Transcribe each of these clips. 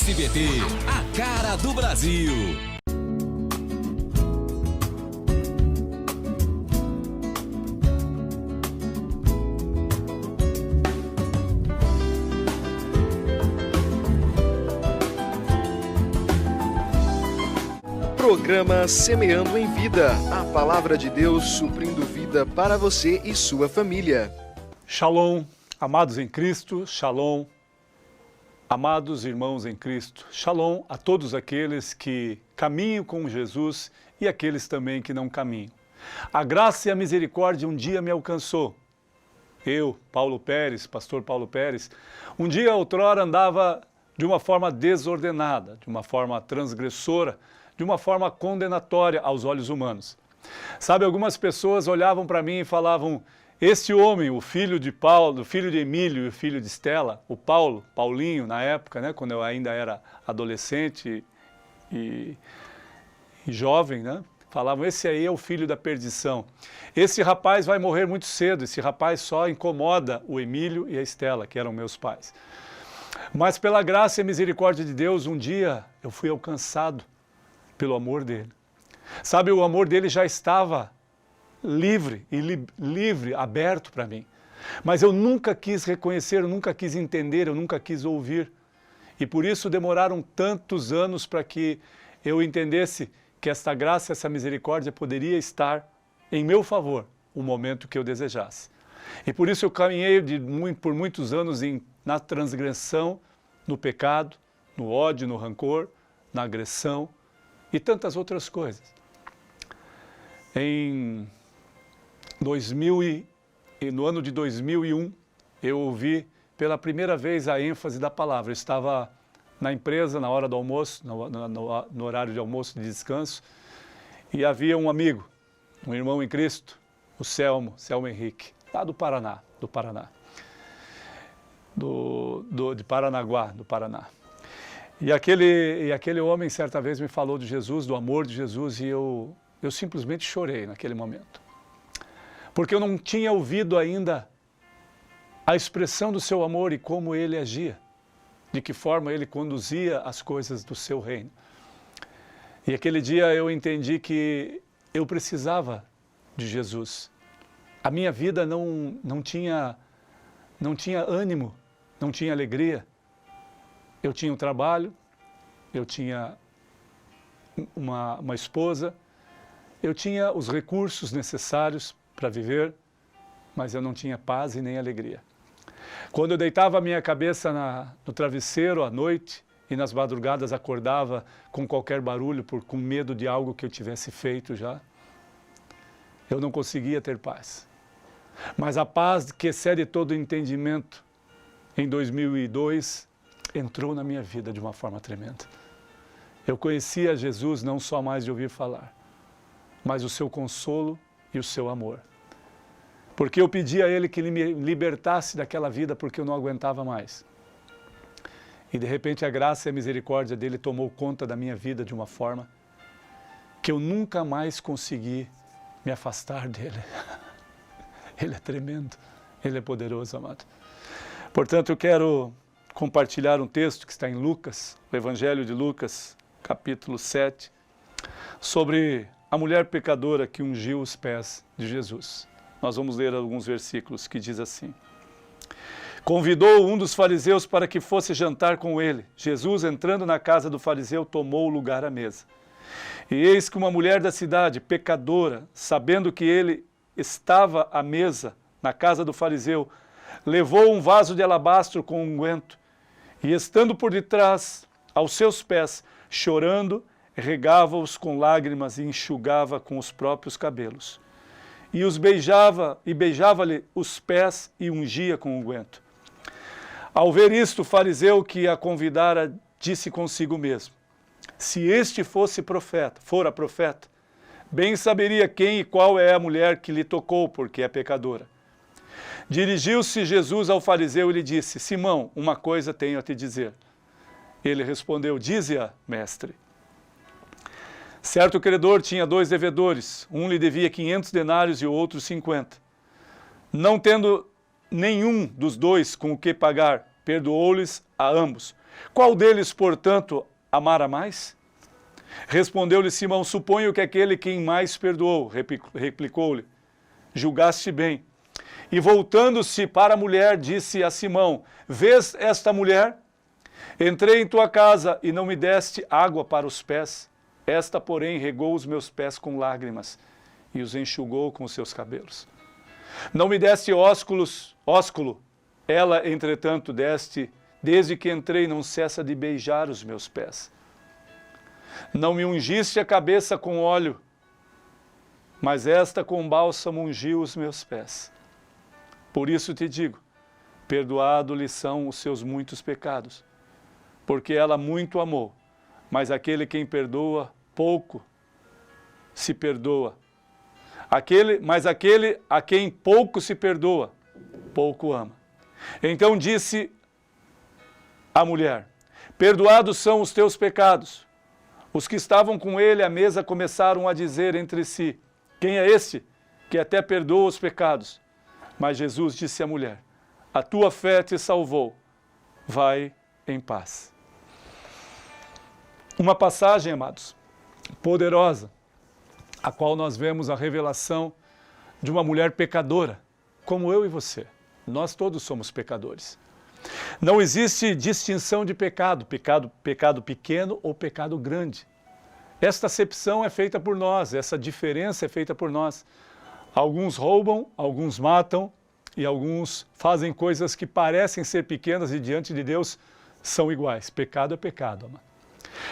SBT, a cara do Brasil. Programa Semeando em Vida, a palavra de Deus suprindo vida para você e sua família. Shalom, amados em Cristo, shalom, amados irmãos em Cristo, shalom a todos aqueles que caminham com Jesus e aqueles também que não caminham. A graça e a misericórdia um dia me alcançou. Eu, Paulo Pérez, pastor Paulo Pérez, um dia outrora andava de uma forma desordenada, de uma forma transgressora, de uma forma condenatória aos olhos humanos. Sabe, algumas pessoas olhavam para mim e falavam: este homem, o filho de Paulo, o filho de Emílio e o filho de Estela, o Paulo, Paulinho na época, né, quando eu ainda era adolescente e jovem, né, falavam: esse aí é o filho da perdição. Esse rapaz vai morrer muito cedo, esse rapaz só incomoda o Emílio e a Estela, que eram meus pais. Mas pela graça e misericórdia de Deus, um dia eu fui alcançado pelo amor dele. Sabe, o amor dele já estava livre, aberto para mim. Mas eu nunca quis reconhecer, eu nunca quis entender, eu nunca quis ouvir. E por isso demoraram tantos anos para que eu entendesse que esta graça, essa misericórdia poderia estar em meu favor, o momento que eu desejasse. E por isso eu caminhei por muitos anos na transgressão, no pecado, no ódio, no rancor, na agressão, e tantas outras coisas. No ano de 2001, eu ouvi pela primeira vez a ênfase da palavra. Eu estava na empresa, na hora do almoço, no horário de almoço, de descanso, e havia um amigo, um irmão em Cristo, o Selmo Henrique, lá do Paraná, de Paranaguá, do Paraná. E aquele homem certa vez me falou de Jesus, do amor de Jesus, e eu simplesmente chorei naquele momento. Porque eu não tinha ouvido ainda a expressão do seu amor e como ele agia, de que forma ele conduzia as coisas do seu reino. E aquele dia eu entendi que eu precisava de Jesus. A minha vida não tinha ânimo, não tinha alegria. Eu tinha um trabalho, eu tinha uma esposa, eu tinha os recursos necessários para viver, mas eu não tinha paz e nem alegria. Quando eu deitava a minha cabeça no travesseiro à noite e nas madrugadas acordava com qualquer barulho com medo de algo que eu tivesse feito já, eu não conseguia ter paz. Mas a paz que excede todo entendimento, em 2002, entrou na minha vida de uma forma tremenda. Eu conhecia Jesus não só mais de ouvir falar, mas o seu consolo e o seu amor. Porque eu pedi a Ele que Ele me libertasse daquela vida porque eu não aguentava mais. E de repente a graça e a misericórdia dEle tomou conta da minha vida de uma forma que eu nunca mais consegui me afastar dEle. Ele é tremendo, Ele é poderoso, amado. Portanto, eu quero compartilhar um texto que está em Lucas, o Evangelho de Lucas, capítulo 7, sobre a mulher pecadora que ungiu os pés de Jesus. Nós vamos ler alguns versículos que diz assim: convidou um dos fariseus para que fosse jantar com ele. Jesus, entrando na casa do fariseu, tomou lugar à mesa. E eis que uma mulher da cidade, pecadora, sabendo que ele estava à mesa na casa do fariseu, levou um vaso de alabastro com unguento, e estando por detrás, aos seus pés, chorando, regava-os com lágrimas e enxugava com os próprios cabelos. E os beijava, e beijava-lhe os pés e ungia com unguento. Ao ver isto, o fariseu que a convidara disse consigo mesmo: se este fora profeta, bem saberia quem e qual é a mulher que lhe tocou, porque é pecadora. Dirigiu-se Jesus ao fariseu e lhe disse: Simão, uma coisa tenho a te dizer. Ele respondeu: dize-a, mestre. Certo credor tinha 2 devedores, um lhe devia 500 denários e o outro 50. Não tendo nenhum dos dois com o que pagar, perdoou-lhes a ambos, Qual deles, portanto, amara mais? Respondeu-lhe Simão, suponho que aquele quem mais perdoou. Replicou-lhe, julgaste bem. E voltando-se para a mulher, disse a Simão, vês esta mulher? Entrei em tua casa e não me deste água para os pés. Esta, porém, regou os meus pés com lágrimas e os enxugou com os seus cabelos. Não me deste ósculo, ela, entretanto, deste, desde que entrei, não cessa de beijar os meus pés. Não me ungiste a cabeça com óleo, mas esta com bálsamo ungiu os meus pés. Por isso te digo, perdoado-lhe são os seus muitos pecados, porque ela muito amou, mas aquele quem perdoa, pouco se perdoa. Mas aquele a quem pouco se perdoa, pouco ama. Então disse a mulher, perdoados são os teus pecados. Os que estavam com ele à mesa começaram a dizer entre si, quem é este que até perdoa os pecados? Mas Jesus disse à mulher, a tua fé te salvou, vai em paz. Uma passagem, amados, poderosa, a qual nós vemos a revelação de uma mulher pecadora, como eu e você. Nós todos somos pecadores. Não existe distinção de pecado, pecado pequeno ou pecado grande. Esta acepção é feita por nós, essa diferença é feita por nós. Alguns roubam, alguns matam e alguns fazem coisas que parecem ser pequenas e diante de Deus são iguais. Pecado é pecado, amado.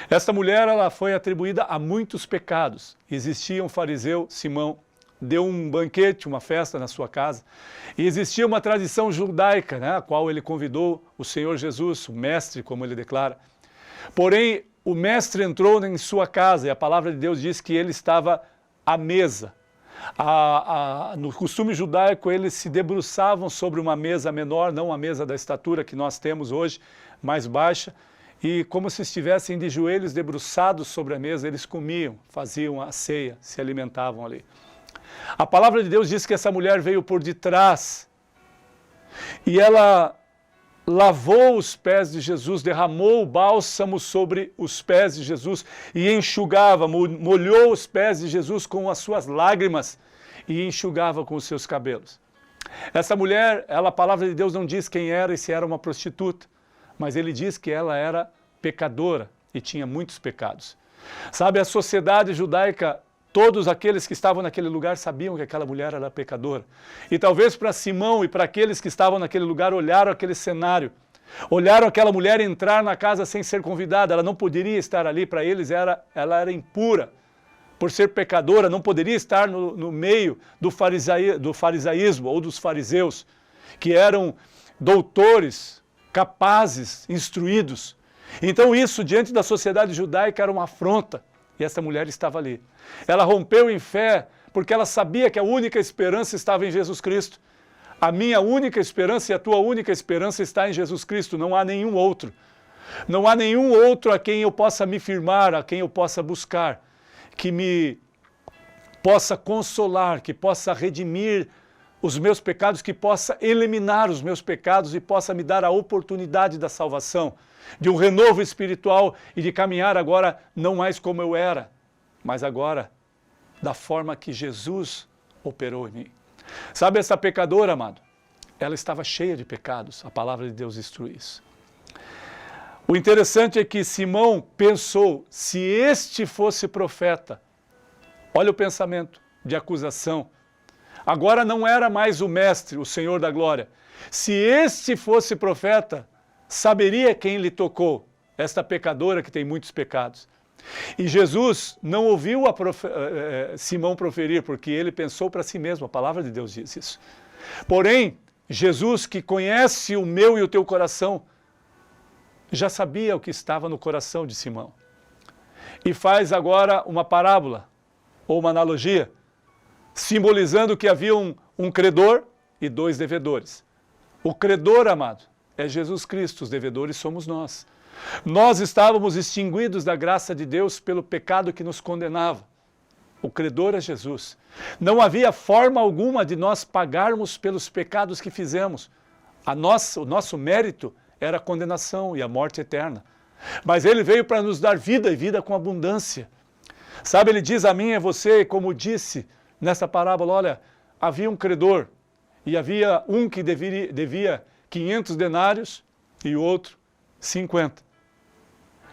Esta mulher, ela foi atribuída a muitos pecados. Existia um fariseu, Simão, deu um banquete, uma festa na sua casa. E existia uma tradição judaica, né, a qual ele convidou o Senhor Jesus, o mestre, como ele declara. Porém, o mestre entrou em sua casa e a palavra de Deus diz que ele estava à mesa. No costume judaico, eles se debruçavam sobre uma mesa menor, não a mesa da estatura que nós temos hoje, mais baixa, e como se estivessem de joelhos debruçados sobre a mesa, eles comiam, faziam a ceia, se alimentavam ali. A palavra de Deus diz que essa mulher veio por detrás e ela lavou os pés de Jesus, derramou o bálsamo sobre os pés de Jesus e enxugava, molhou os pés de Jesus com as suas lágrimas e enxugava com os seus cabelos. Essa mulher, a palavra de Deus não diz quem era e se era uma prostituta, mas ele diz que ela era pecadora e tinha muitos pecados. Sabe, a sociedade judaica, todos aqueles que estavam naquele lugar sabiam que aquela mulher era pecadora. E talvez para Simão e para aqueles que estavam naquele lugar olharam aquele cenário, olharam aquela mulher entrar na casa sem ser convidada, ela não poderia estar ali, para eles ela era impura. Por ser pecadora, não poderia estar no meio do farisaísmo ou dos fariseus, que eram doutores, capazes, instruídos. Então isso, diante da sociedade judaica, era uma afronta. E essa mulher estava ali. Ela rompeu em fé, porque ela sabia que a única esperança estava em Jesus Cristo. A minha única esperança e a tua única esperança está em Jesus Cristo, não há nenhum outro. Não há nenhum outro a quem eu possa me firmar, a quem eu possa buscar, que me possa consolar, que possa redimir os meus pecados, que possa eliminar os meus pecados e possa me dar a oportunidade da salvação, de um renovo espiritual e de caminhar agora não mais como eu era, mas agora da forma que Jesus operou em mim. Sabe, essa pecadora, amado, ela estava cheia de pecados, a palavra de Deus instrui isso. O interessante é que Simão pensou, se este fosse profeta, olha o pensamento de acusação, agora não era mais o mestre, o Senhor da glória. Se este fosse profeta, saberia quem lhe tocou, esta pecadora que tem muitos pecados. E Jesus não ouviu Simão proferir, porque ele pensou para si mesmo, a palavra de Deus diz isso. Porém, Jesus, que conhece o meu e o teu coração, já sabia o que estava no coração de Simão. E faz agora uma parábola, ou uma analogia, simbolizando que havia um credor e dois devedores. O credor, amado, é Jesus Cristo, os devedores somos nós. Nós estávamos extinguidos da graça de Deus pelo pecado que nos condenava. O credor é Jesus. Não havia forma alguma de nós pagarmos pelos pecados que fizemos. O nosso mérito era a condenação e a morte eterna. Mas ele veio para nos dar vida e vida com abundância. Sabe, ele diz a mim e a você, como disse nessa parábola, olha, havia um credor e havia um que devia 500 denários e o outro 50.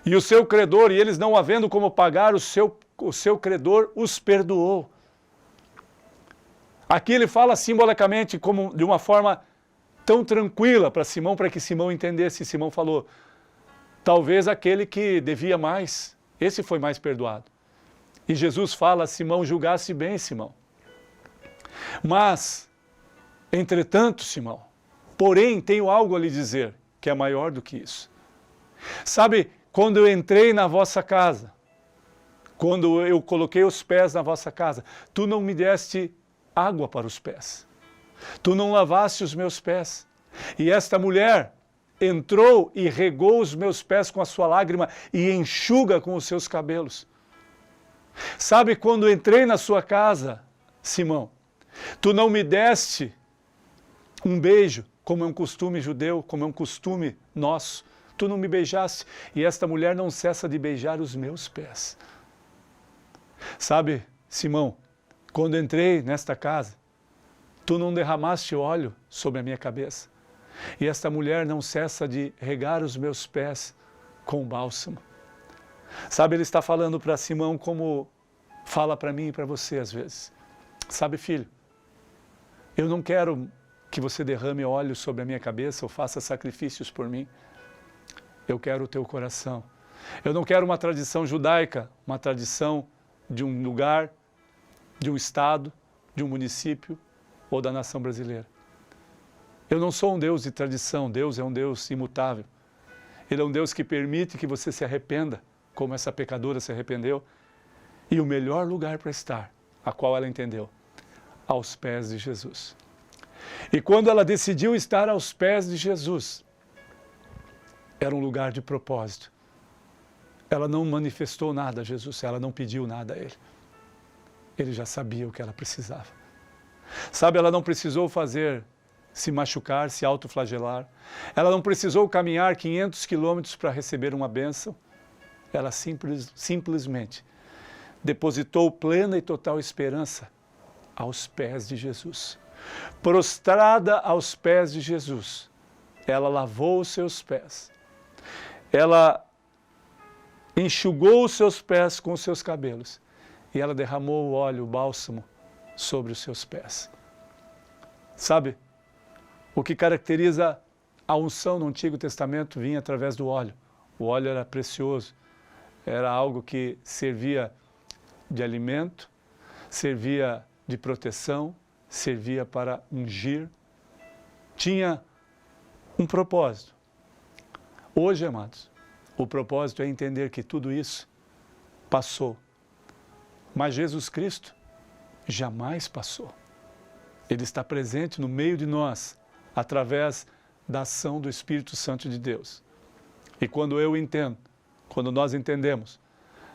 E o seu credor, e eles não havendo como pagar, o seu credor os perdoou. Aqui ele fala simbolicamente como de uma forma tão tranquila para Simão, para que Simão entendesse. Simão falou, talvez aquele que devia mais, esse foi mais perdoado. E Jesus fala a Simão, julgasse bem, Simão. Mas, entretanto, Simão, porém tenho algo a lhe dizer, que é maior do que isso. Sabe, quando eu entrei na vossa casa, quando eu coloquei os pés na vossa casa, tu não me deste água para os pés. Tu não lavaste os meus pés. E esta mulher entrou e regou os meus pés com a sua lágrima e enxuga com os seus cabelos. Sabe, quando entrei na sua casa, Simão, tu não me deste um beijo, como é um costume judeu, como é um costume nosso. Tu não me beijaste. E esta mulher não cessa de beijar os meus pés. Sabe, Simão, quando entrei nesta casa, tu não derramaste óleo sobre a minha cabeça. E esta mulher não cessa de regar os meus pés com bálsamo. Sabe, ele está falando para Simão como fala para mim e para você às vezes. Sabe, filho, eu não quero que você derrame óleo sobre a minha cabeça ou faça sacrifícios por mim. Eu quero o teu coração. Eu não quero uma tradição judaica, uma tradição de um lugar, de um estado, de um município ou da nação brasileira. Eu não sou um Deus de tradição, Deus é um Deus imutável. Ele é um Deus que permite que você se arrependa, como essa pecadora se arrependeu. E o melhor lugar para estar, a qual ela entendeu, aos pés de Jesus. E quando ela decidiu estar aos pés de Jesus, era um lugar de propósito. Ela não manifestou nada a Jesus, ela não pediu nada a Ele. Ele já sabia o que ela precisava. Sabe, ela não precisou se machucar, se autoflagelar. Ela não precisou caminhar 500 quilômetros para receber uma bênção. Ela simplesmente depositou plena e total esperança aos pés de Jesus. Prostrada aos pés de Jesus, ela lavou os seus pés. Ela enxugou os seus pés com os seus cabelos e ela derramou o óleo, o bálsamo, sobre os seus pés. Sabe, o que caracteriza a unção no Antigo Testamento vinha através do óleo. O óleo era precioso, era algo que servia de alimento, servia de proteção, servia para ungir, tinha um propósito. Hoje, amados, o propósito é entender que tudo isso passou, mas Jesus Cristo jamais passou. Ele está presente no meio de nós, através da ação do Espírito Santo de Deus. E quando eu entendo, quando nós entendemos,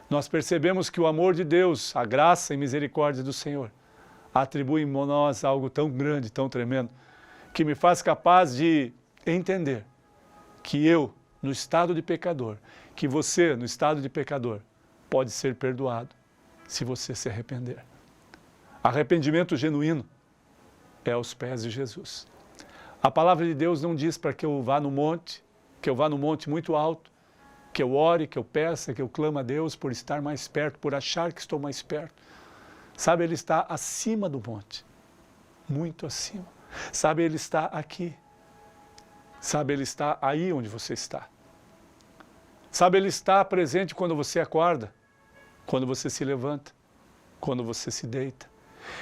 nós percebemos que o amor de Deus, a graça e misericórdia do Senhor, atribui em nós algo tão grande, tão tremendo, que me faz capaz de entender que eu, no estado de pecador, que você, no estado de pecador, pode ser perdoado se você se arrepender. Arrependimento genuíno é aos pés de Jesus. A palavra de Deus não diz para que eu vá no monte, que eu vá no monte muito alto, que eu ore, que eu peça, que eu clame a Deus por estar mais perto, por achar que estou mais perto. Sabe, Ele está acima do monte, muito acima. Sabe, Ele está aqui. Sabe, Ele está aí onde você está. Sabe, Ele está presente quando você acorda, quando você se levanta, quando você se deita.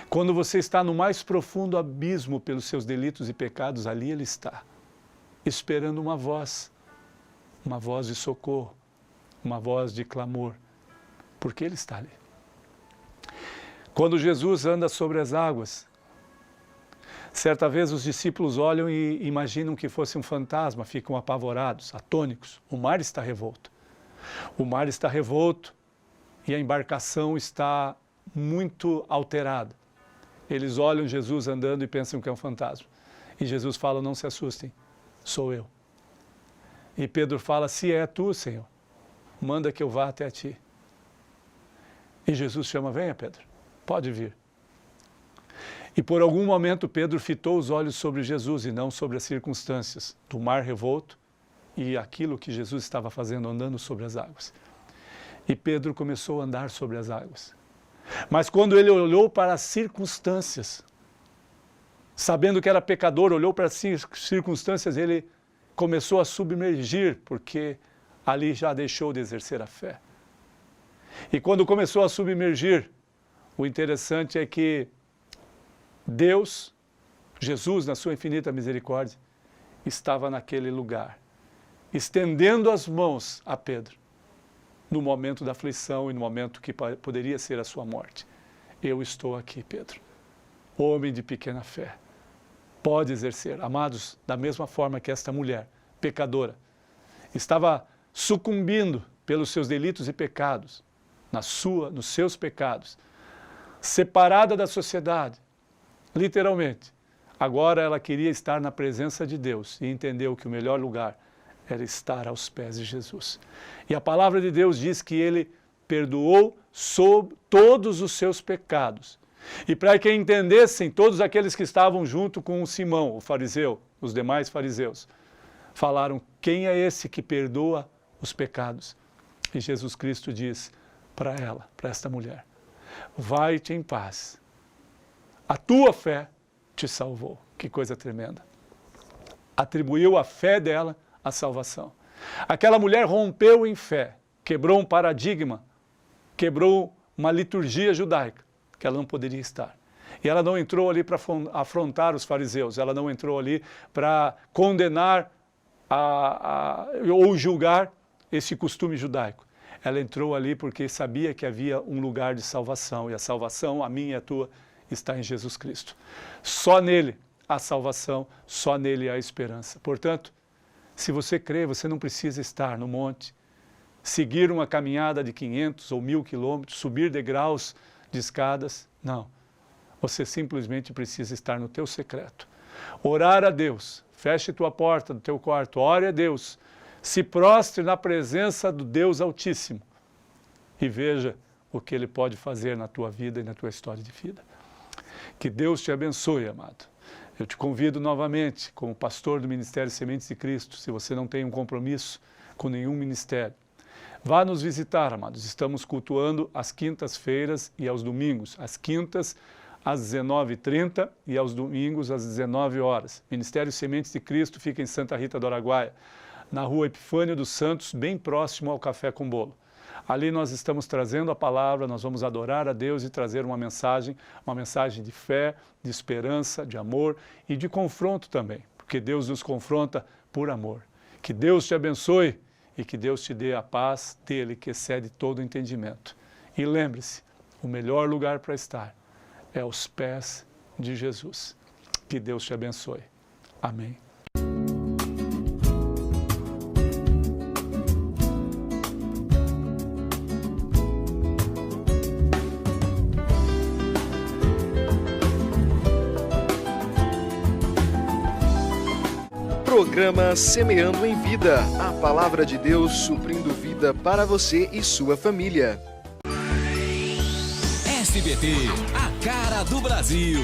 Quando você está no mais profundo abismo pelos seus delitos e pecados, ali Ele está, esperando uma voz de socorro, uma voz de clamor, porque Ele está ali. Quando Jesus anda sobre as águas, certa vez os discípulos olham e imaginam que fosse um fantasma, ficam apavorados, atônicos. O mar está revolto. O mar está revolto e a embarcação está muito alterada. Eles olham Jesus andando e pensam que é um fantasma. E Jesus fala, não se assustem, sou eu. E Pedro fala, se é tu, Senhor, manda que eu vá até ti. E Jesus chama, venha Pedro, pode vir. E por algum momento Pedro fitou os olhos sobre Jesus e não sobre as circunstâncias do mar revolto e aquilo que Jesus estava fazendo, andando sobre as águas. E Pedro começou a andar sobre as águas. Mas quando ele olhou para as circunstâncias, sabendo que era pecador, olhou para as circunstâncias, ele começou a submergir, porque ali já deixou de exercer a fé. E quando começou a submergir, o interessante é que Deus, Jesus, na sua infinita misericórdia, estava naquele lugar, estendendo as mãos a Pedro, no momento da aflição e no momento que poderia ser a sua morte. Eu estou aqui, Pedro, homem de pequena fé. Pode exercer. Amados, da mesma forma que esta mulher, pecadora, estava sucumbindo pelos seus delitos e pecados, nos seus pecados, separada da sociedade, literalmente. Agora ela queria estar na presença de Deus e entendeu que o melhor lugar era estar aos pés de Jesus. E a palavra de Deus diz que ele perdoou sobre todos os seus pecados. E para que entendessem todos aqueles que estavam junto com Simão, o fariseu, os demais fariseus, falaram, quem é esse que perdoa os pecados? E Jesus Cristo diz para ela, para esta mulher, vai-te em paz, a tua fé te salvou. Que coisa tremenda. Atribuiu a fé dela a salvação. Aquela mulher rompeu em fé, quebrou um paradigma, quebrou uma liturgia judaica, que ela não poderia estar. E ela não entrou ali para afrontar os fariseus, ela não entrou ali para condenar ou julgar esse costume judaico. Ela entrou ali porque sabia que havia um lugar de salvação, e a salvação, a minha e a tua, está em Jesus Cristo. Só nele há salvação, só nele há esperança. Portanto, se você crê, você não precisa estar no monte, seguir uma caminhada de 500 ou 1000 quilômetros, subir degraus de escadas, não. Você simplesmente precisa estar no teu secreto. Orar a Deus, feche tua porta do teu quarto, ore a Deus, se prostre na presença do Deus Altíssimo e veja o que Ele pode fazer na tua vida e na tua história de vida. Que Deus te abençoe, amado. Eu te convido novamente, como pastor do Ministério Sementes de Cristo, se você não tem um compromisso com nenhum ministério, vá nos visitar, amados. Estamos cultuando às quintas-feiras e aos domingos. Às quintas, às 19h30 e aos domingos, às 19 horas. Ministério Sementes de Cristo fica em Santa Rita do Araguaia, na rua Epifânio dos Santos, bem próximo ao Café com Bolo. Ali nós estamos trazendo a palavra, nós vamos adorar a Deus e trazer uma mensagem de fé, de esperança, de amor e de confronto também, porque Deus nos confronta por amor. Que Deus te abençoe e que Deus te dê a paz dele que excede todo entendimento. E lembre-se, o melhor lugar para estar é aos pés de Jesus. Que Deus te abençoe. Amém. Programa Semeando em Vida, a palavra de Deus suprindo vida para você e sua família. SBT, a cara do Brasil.